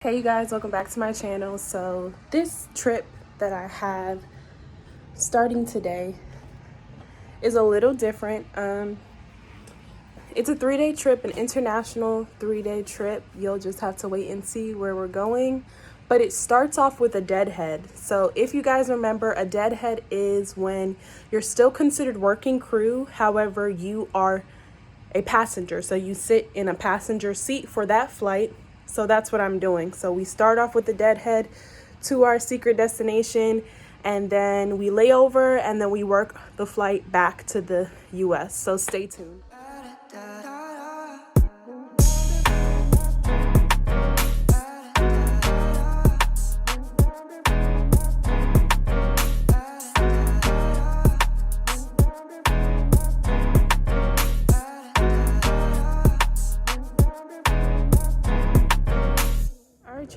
Hey you guys, welcome back to my channel. So this trip that I have starting today is a little different. It's a 3-day trip, an international 3-day trip. You'll just have to wait and see where we're going. But it starts off with a deadhead. So if you guys remember, a deadhead is when you're still considered working crew, however, you are a passenger. So you sit in a passenger seat for that flight. So that's what I'm doing. So we start off with the deadhead to our secret destination, and then we lay over, and then we work the flight back to the US. So stay tuned.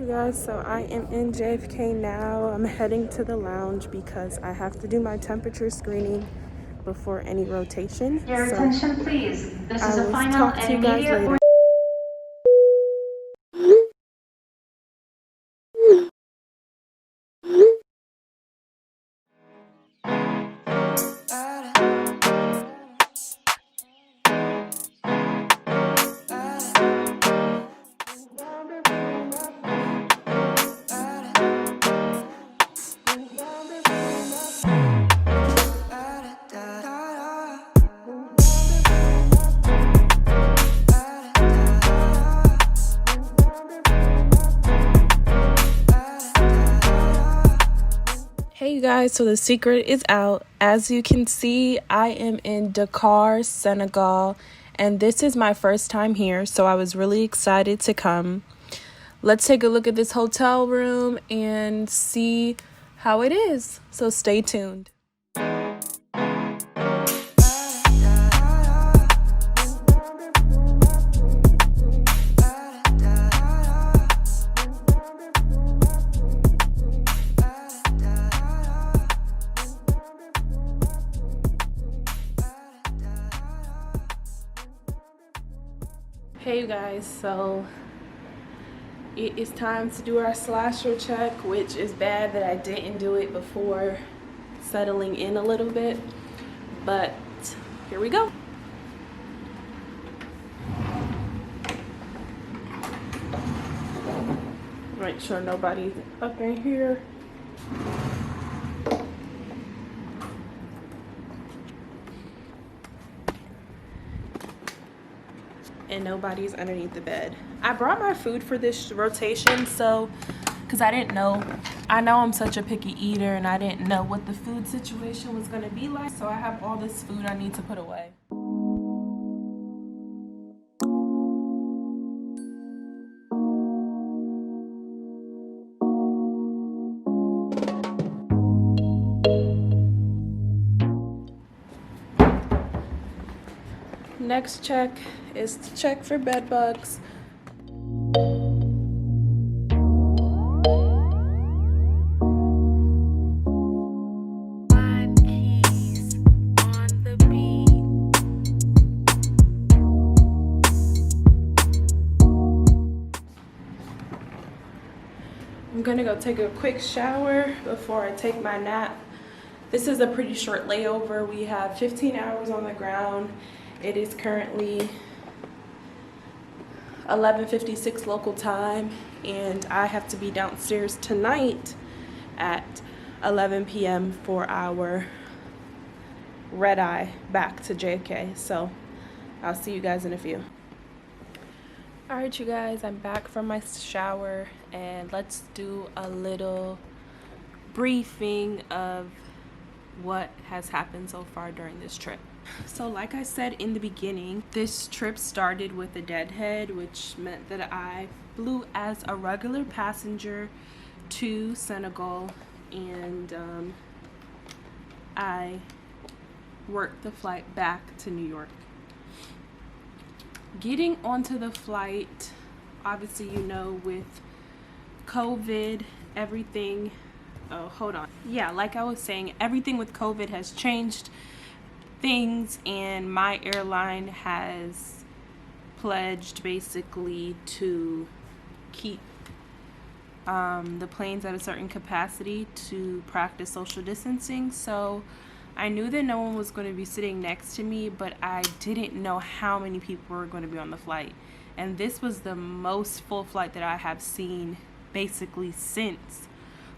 You guys, so I am in JFK now. I'm heading to the lounge because I have to do my temperature screening before any rotation. Your attention please. This is a final talk to you guys later. Hey you guys, so the secret is out. As you can see, I am in Dakar, Senegal, and this is my first time here, so I was really excited to come. Let's take a look at this hotel room and see how it is. So stay tuned. Hey you guys, so it is time to do our slasher check, which is bad that I didn't do it before settling in a little bit, but here we go. Make sure nobody's up in here. And nobody's underneath the bed. I brought my food for this rotation, so because I didn't know. I know I'm such a picky eater, and I didn't know what the food situation was going to be like, so I have all this food I need to put away. Next check is to check for bed bugs. I'm gonna go take a quick shower before I take my nap. This is a pretty short layover. We have 15 hours on the ground. It is currently 11:56 local time, and I have to be downstairs tonight at 11 p.m. for our red eye back to JFK. So I'll see you guys in a few. All right, you guys, I'm back from my shower, and let's do a little briefing of what has happened so far during this trip. So like I said in the beginning, this trip started with a deadhead, which meant that I flew as a regular passenger to Senegal, and I worked the flight back to New York. Getting onto the flight, obviously, you know, with COVID, everything, like I was saying, everything with COVID has changed things, and my airline has pledged basically to keep the planes at a certain capacity to practice social distancing. So I knew that no one was going to be sitting next to me, but I didn't know how many people were going to be on the flight. And this was the most full flight that I have seen basically since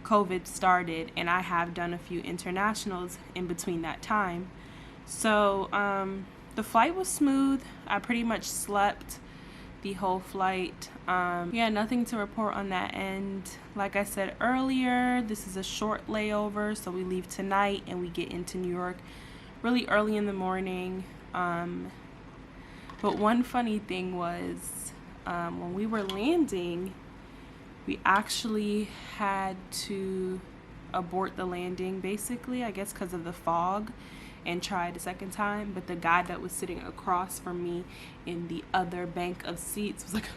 COVID started, and I have done a few internationals in between that time. So the flight was smooth. I pretty much slept the whole flight. Yeah, nothing to report on that end. Like I said earlier, this is a short layover, so we leave tonight and we get into New York really early in the morning. But one funny thing was when we were landing, we actually had to abort the landing, basically, I guess because of the fog, and tried a second time. But the guy that was sitting across from me in the other bank of seats was like,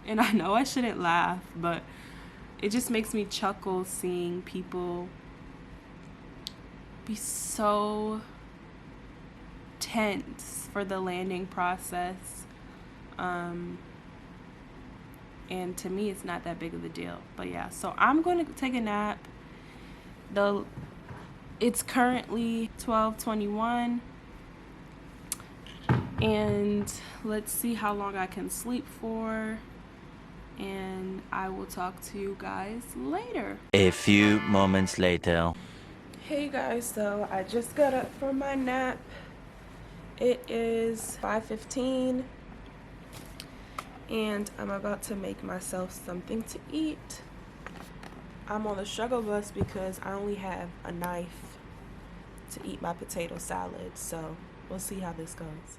and I know I shouldn't laugh, but it just makes me chuckle seeing people be so tense for the landing process. And to me, it's not that big of a deal. But yeah, so I'm going to take a nap. It's currently 12:21, and let's see how long I can sleep for, and I will talk to you guys later. A few moments later. Hey guys, so I just got up from my nap. It is 5:15, and I'm about to make myself something to eat. I'm on the struggle bus because I only have a knife to eat my potato salad, so we'll see how this goes.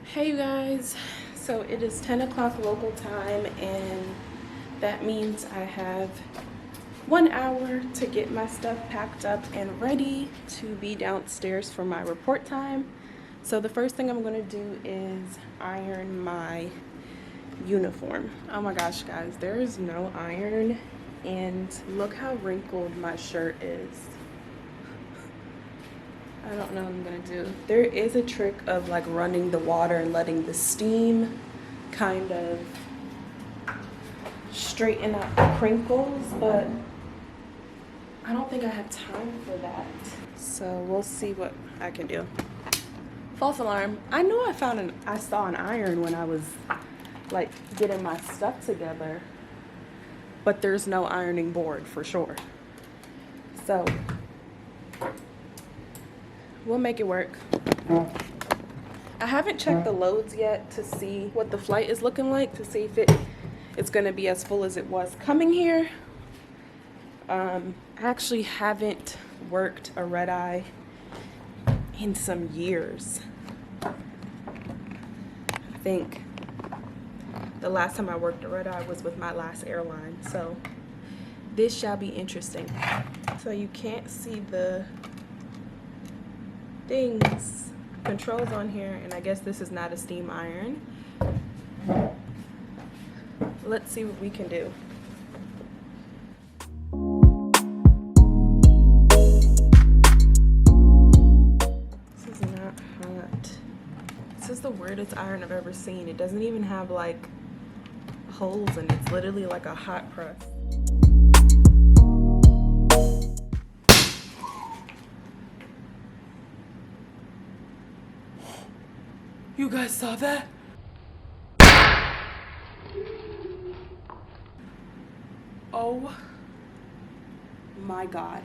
Hey you guys, so it is 10 o'clock local time, and that means I have 1 hour to get my stuff packed up and ready to be downstairs for my report time. So the first thing I'm going to do is iron my uniform. Oh my gosh guys, there is no iron, and look how wrinkled my shirt is. I don't know what I'm gonna do. There is a trick of like running the water and letting the steam kind of straighten up the crinkles, but I don't think I have time for that. So we'll see what I can do. False alarm. I knew I saw an iron when I was like getting my stuff together, but there's no ironing board for sure. So we'll make it work. I haven't checked the loads yet to see what the flight is looking like, to see if it's gonna be as full as it was coming here. I actually haven't worked a red eye in some years. I think the last time I worked a red eye was with my last airline, so this shall be interesting. So you can't see the things, controls on here, and I guess this is not a steam iron. Let's see what we can do. This is not hot. This is the weirdest iron I've ever seen. It doesn't even have like holes in it. It's literally like a hot press. You guys saw that? Oh my God.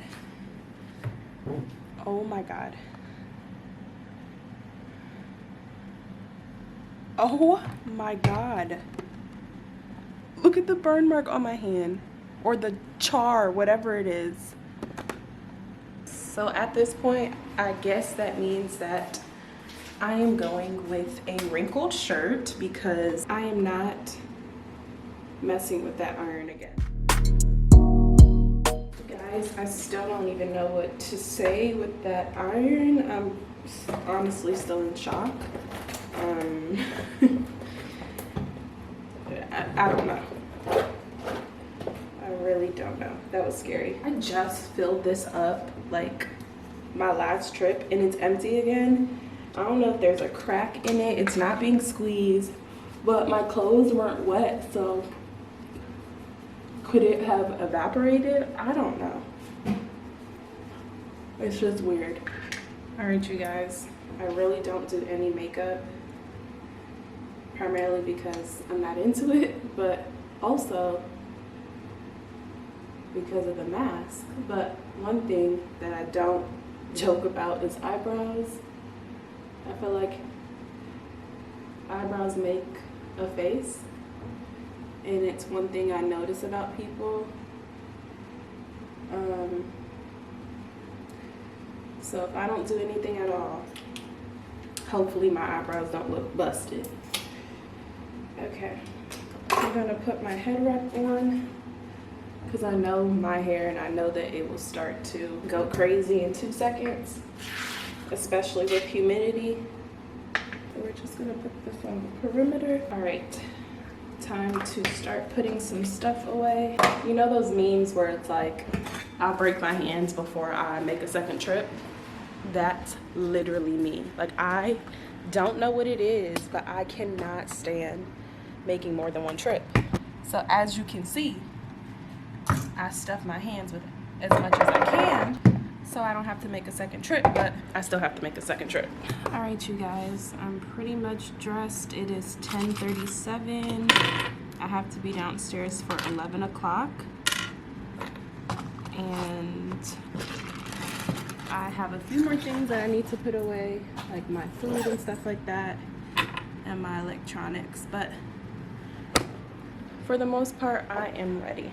Oh my God. Oh my God. Look at the burn mark on my hand, or the char, whatever it is. So at this point, I guess that means that I am going with a wrinkled shirt because I am not messing with that iron again. Guys, I still don't even know what to say with that iron. I'm honestly still in shock. I don't know. I really don't. don't know. That was scary. I just filled this up like my last trip and it's empty again. I don't know if there's a crack in it. It's not being squeezed, but my clothes weren't wet, so could it have evaporated? I don't know. It's just weird. All right, you guys, I really don't do any makeup, primarily because I'm not into it, but also because of the mask. But one thing that I don't joke about is eyebrows. I feel like eyebrows make a face, and it's one thing I notice about people. So if I don't do anything at all, hopefully my eyebrows don't look busted. Okay, I'm gonna put my head wrap on because I know my hair and I know that it will start to go crazy in 2 seconds, especially with humidity. So we're just gonna put this on the perimeter. All right, time to start putting some stuff away. You know those memes where it's like, I'll break my hands before I make a second trip? That's literally me. Like, I don't know what it is, but I cannot stand making more than one trip. So as you can see, I stuff my hands with as much as I can so I don't have to make a second trip, but I still have to make a second trip. All right, you guys, I'm pretty much dressed. It is 10:37. I have to be downstairs for 11 o'clock. And I have a few more things that I need to put away, like my food and stuff like that, and my electronics. But for the most part, I am ready.